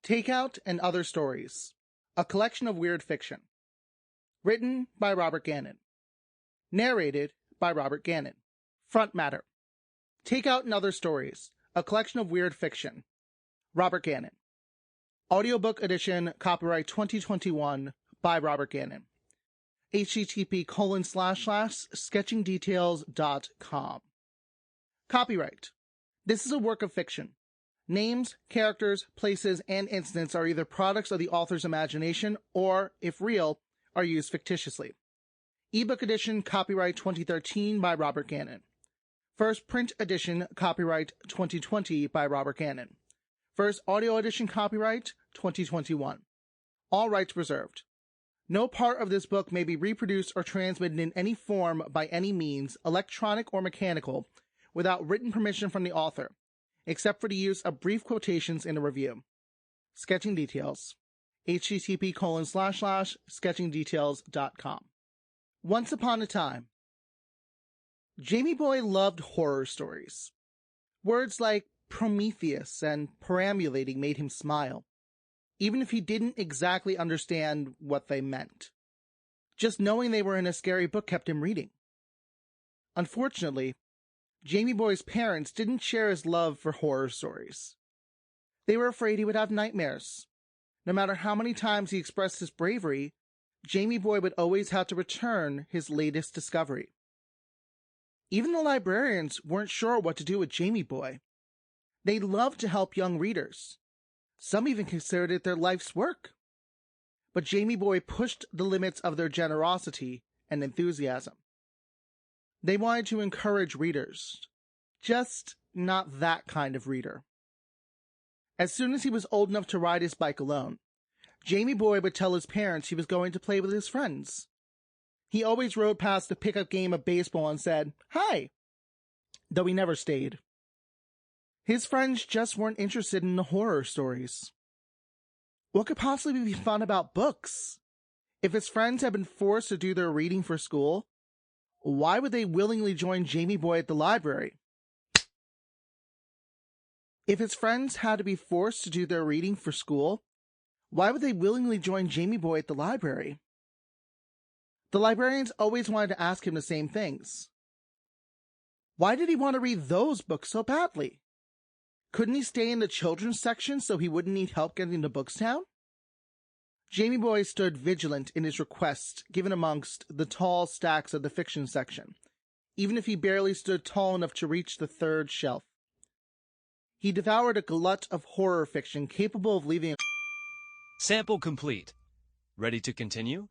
Takeout and Other Stories, a collection of weird fiction. Written by Robert Gannon. Narrated by Robert Gannon. Front matter. Takeout and Other Stories, a collection of weird fiction. Robert Gannon. Audiobook edition, copyright 2021 by Robert Gannon. http://sketchingdetails.com. Copyright. This is a work of fiction. Names, characters, places, and incidents are either products of the author's imagination or, if real, are used fictitiously. Ebook edition, copyright 2013 by Robert Gannon. First print edition, copyright 2020 by Robert Gannon. First audio edition, copyright 2021. All rights reserved. No part of this book may be reproduced or transmitted in any form by any means, electronic or mechanical, without written permission from the author, except for the use of brief quotations in a review. Sketching details. http://sketchingdetails.com. Once upon a time, Jamie Boy loved horror stories. Words like Prometheus and perambulating made him smile, even if he didn't exactly understand what they meant. Just knowing they were in a scary book kept him reading. Unfortunately, Jamie Boy's parents didn't share his love for horror stories. They were afraid he would have nightmares. No matter how many times he expressed his bravery, Jamie Boy would always have to return his latest discovery. Even the librarians weren't sure what to do with Jamie Boy. They loved to help young readers. Some even considered it their life's work. But Jamie Boy pushed the limits of their generosity and enthusiasm. They wanted to encourage readers, just not that kind of reader. As soon as he was old enough to ride his bike alone, Jamie Boy would tell his parents he was going to play with his friends. He always rode past the pickup game of baseball and said, "Hi," though he never stayed. His friends just weren't interested in the horror stories. What could possibly be fun about books? If his friends had been forced to do their reading for school, why would they willingly join Jamie Boy at the library? If his friends had to be forced to do their reading for school, why would they willingly join Jamie Boy at the library? The librarians always wanted to ask him the same things. Why did he want to read those books so badly? Couldn't he stay in the children's section so he wouldn't need help getting to Bookstown? Jamie Boy stood vigilant in his request, given amongst the tall stacks of the fiction section, even if he barely stood tall enough to reach the third shelf. He devoured a glut of horror fiction capable of leaving Sample complete. Ready to continue?